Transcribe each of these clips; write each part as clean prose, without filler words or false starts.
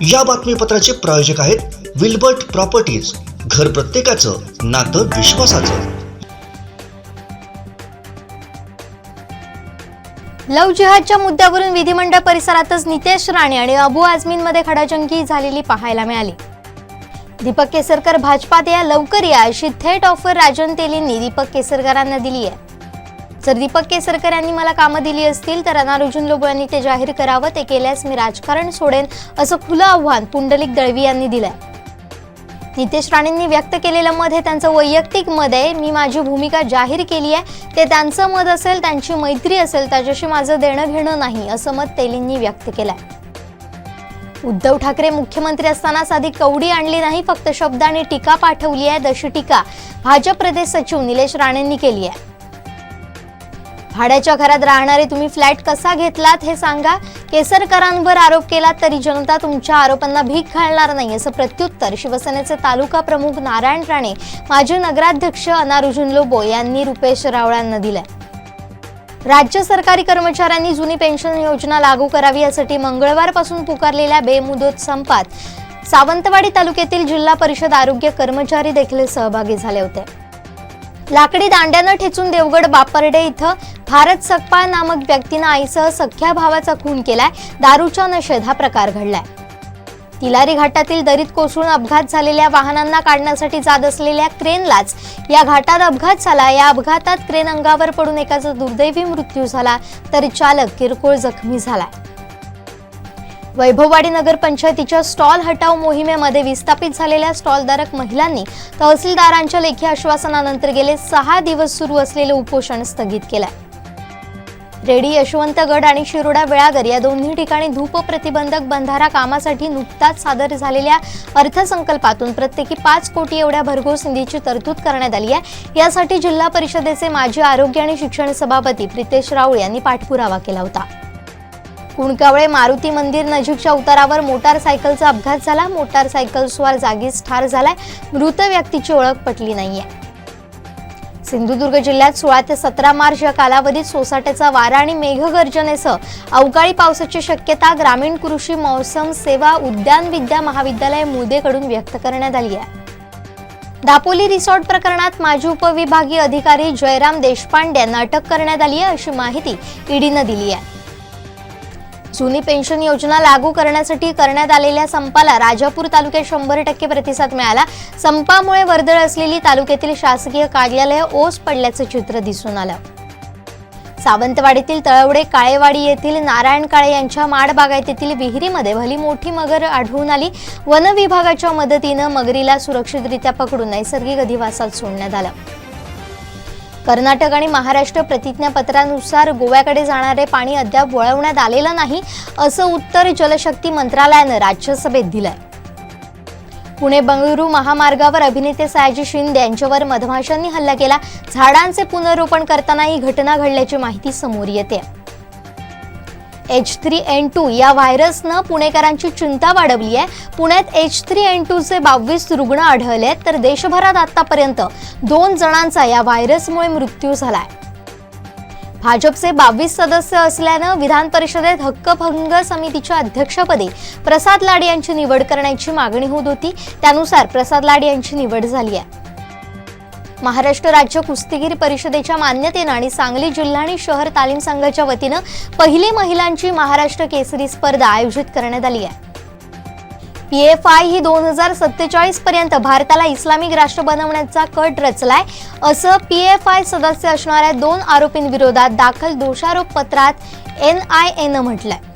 या बातमीपत्राचे प्रायोजक आहेत विल्बर्ट प्रॉपर्टीज, घर प्रत्येकाचं नातं विश्वासाचं। लव्ह जिहादच्या मुद्द्यावरून विधिमंडळ परिसरातच नितेश राणे आणि अबू आझमींमध्ये खडाजंगी झालेली पाहायला मिळाली। दीपक केसरकर भाजपात या, लवकर या अशी थेट ऑफर राजन तेलींनी दीपक केसरकरांना दिली आहे। जर दीपक केसरकर यांनी मला कामं दिली असतील तर अनारुजुन लोबो यांनी ते जाहीर करावं, ते केल्यास मी राजकारण सोडेन असं खुलं आव्हान पुंडलिक दळवी यांनी दिलंय। नितेश राणेंनी व्यक्त केलेलं मत हे त्यांचं वैयक्तिक मत आहे। मी माझी भूमिका जाहीर केली आहे, ते त्यांचं मत असेल, त्यांची मैत्री असेल, त्याच्याशी माझं देणं घेणं नाही असं मत तेलींनी व्यक्त केलंय। उद्धव ठाकरे मुख्यमंत्री असताना साधी कवडी आणली नाही, फक्त शब्द आणि टीका पाठवली आहे, अशी टीका भाजप प्रदेश सचिव निलेश राणेंनी केली आहे। भाड्याच्या घरात राहणारे तुम्ही फ्लॅट कसा घेतलात हे सांगा, केसरकरांवर आरोप केलात तरी जनता तुमच्या आरोपांना भीक घालणार नाही असं प्रत्युत्तर शिवसेनेचे तालुका प्रमुख नारायण राणे, माजी नगराध्यक्ष अनारुजुन लोबो यांनी रुपेश रावळांना दिलंय। राज्य सरकारी कर्मचाऱ्यांनी जुनी पेन्शन योजना लागू करावी यासाठी मंगळवारपासून पुकारलेल्या बेमुदत संपात सावंतवाडी तालुक्यातील जिल्हा परिषद आरोग्य कर्मचारी देखील सहभागी झाले होते। लाकडी दांड्यानं ठेचून देवगड बापर्डे इथं भारत सकपाळ नामक व्यक्तीनं आईसह सख्या भावाचा खून केलाय। दारूच्या नशेत हा प्रकार घडलाय। तिलारी घाटातील दरीत कोसळून अपघात झालेल्या वाहनांना काढण्यासाठी जात असलेल्या क्रेनलाच या घाटात अपघात झाला। या अपघातात क्रेन अंगावर पडून एकाचा दुर्दैवी मृत्यू झाला तर चालक किरकोळ जखमी झाला। वैभववाडी नगर पंचायतीच्या स्टॉल हटाव मोहिमेमध्ये विस्थापित झालेल्या स्टॉलधारक महिलांनी तहसीलदारांच्या लेखी आश्वासनानंतर गेले 6 दिवस सुरू असलेले उपोषण स्थगित केलंय। रेडी यशवंतगड आणि शिरोडा वेळागर या दोन्ही ठिकाणी धूप प्रतिबंधक बंधारा कामासाठी नुकताच सादर झालेल्या अर्थसंकल्पातून प्रत्येकी 5 कोटी एवढ्या भरघोस निधीची तरतूद करण्यात आली आहे। यासाठी जिल्हा परिषदेचे माजी आरोग्य आणि शिक्षण सभापती प्रितेश राऊळ यांनी पाठपुरावा केला होता। कुणकावळे मारुती मंदिर नजीकच्या उतारावर मोटारसायकलचा अपघात झाला। मोटारसायकल स्वार जागीच ठार झालाय। मृत व्यक्तीची ओळख पटली नाहीये। सिंधुदुर्ग जिल्ह्यात 16 ते 17 मार्च या कालावधीत सोसाट्याचा वारा आणि मेघगर्जनेसह अवकाळी पावसाची शक्यता ग्रामीण कृषी मौसम सेवा उद्यान विद्या महाविद्यालय मुदेकडून व्यक्त करण्यात आली आहे। दापोली रिसॉर्ट प्रकरणात माजी उपविभागीय अधिकारी जयराम देशपांडे यांना अटक करण्यात आली आहे अशी माहिती ईडीनं दिली आहे। जुनी पेन्शन योजना लागू करण्यासाठी करण्यात आलेल्या संपाला राजापूर तालुक्यात 100% प्रतिसाद मिळाला। संपामुळे वर्दळ असलेली तालुक्यातील शासकीय कार्यालय ओस पडल्याचं चित्र दिसून आलं। सावंतवाडीतील तळवडे काळेवाडी येथील नारायण काळे यांच्या माड बागायतीतील विहिरीमध्ये भली मोठी मगर आढळून आली। वन विभागाच्या मदतीनं मगरीला सुरक्षितरित्या पकडून नैसर्गिक अधिवासात सोडण्यात आलं। कर्नाटक आणि महाराष्ट्र प्रतिज्ञापत्रानुसार गोव्याकडे जाणारे पाणी अद्याप वळवण्यात आलेलं नाही असं उत्तर जलशक्ती मंत्रालयानं राज्यसभेत दिलंय। पुणे बंगळुरू महामार्गावर अभिनेते सयाजी शिंदे यांच्यावर मधमाशांनी हल्ला केला। झाडांचे पुनर्रोपण करताना ही घटना घडल्याची माहिती समोर येते। H3N2 या व्हायरसनं पुणेकरांची चिंता वाढवली आहे। पुण्यात H3N2 चे 22 रुग्ण आढळले तर देशभरात आतापर्यंत 2 जणांचा या व्हायरसमुळे मृत्यू झालाय। भाजपचे 22 सदस्य असल्यानं विधान परिषदेत हक्कभंग समितीच्या अध्यक्षपदी प्रसाद लाड यांची निवड करण्याची मागणी होत होती। त्यानुसार प्रसाद लाड यांची निवड झाली आहे। महाराष्ट्र राज्य कुस्तीगीर परिषदेच्या मान्यतेनं आणि सांगली जिल्हा आणि शहर तालीम संघाच्या वतीनं पहिली महिलांची महाराष्ट्र केसरी स्पर्धा आयोजित करण्यात आली आहे। PFI ही 2047 पर्यंत भारताला इस्लामिक राष्ट्र बनवण्याचा कट रचलाय असं PFI सदस्य असणाऱ्या 2 आरोपींविरोधात दाखल दोषारोप पत्रात NIA नं म्हटलंय।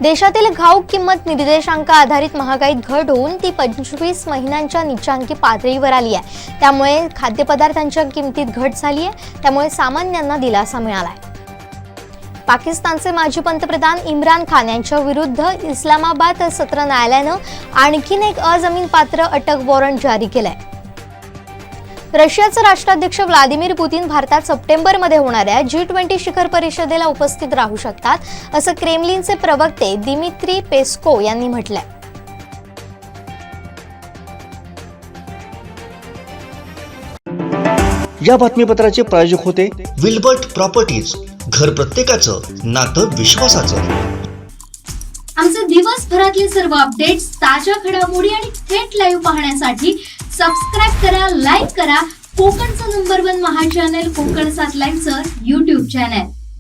देशातील घाऊक किंमत निर्देशांक आधारित महागाईत घट होऊन ती 25 महिन्यांच्या नीचांकी पातळीवर आली आहे। त्यामुळे खाद्यपदार्थांच्या किमतीत घट झाली आहे। त्यामुळे सामान्यांना दिलासा मिळालाय। पाकिस्तानचे माजी पंतप्रधान इम्रान खान यांच्या विरुद्ध इस्लामाबाद सत्र न्यायालयानं आणखीन एक अजामीनपात्र अटक वॉरंट जारी केलंय। रशियाचे राष्ट्राध्यक्ष व्लादिमीर पुतिन भारतात सप्टेंबरमध्ये होणाऱ्या G20 शिखर परिषदेला उपस्थित राहू शकतात असं क्रेमलिनचे प्रवक्ते दिमित्री पेस्को यांनी म्हटलंय। या बातमीपत्राचे प्रायोजक होते विल्बर्ट प्रॉपर्टीज, घर प्रत्येकाचं नातं विश्वासाचं। आमचे दिवसभरातले सर्व अपडेट्स, ताज्या घडामोडी आणि थेट लाईव्ह पाहण्यासाठी सबस्क्राईब करा, लाईक करा कोकणचं नंबर 1 महा चॅनल कोकण 7 लाईव्हचं YouTube चॅनल.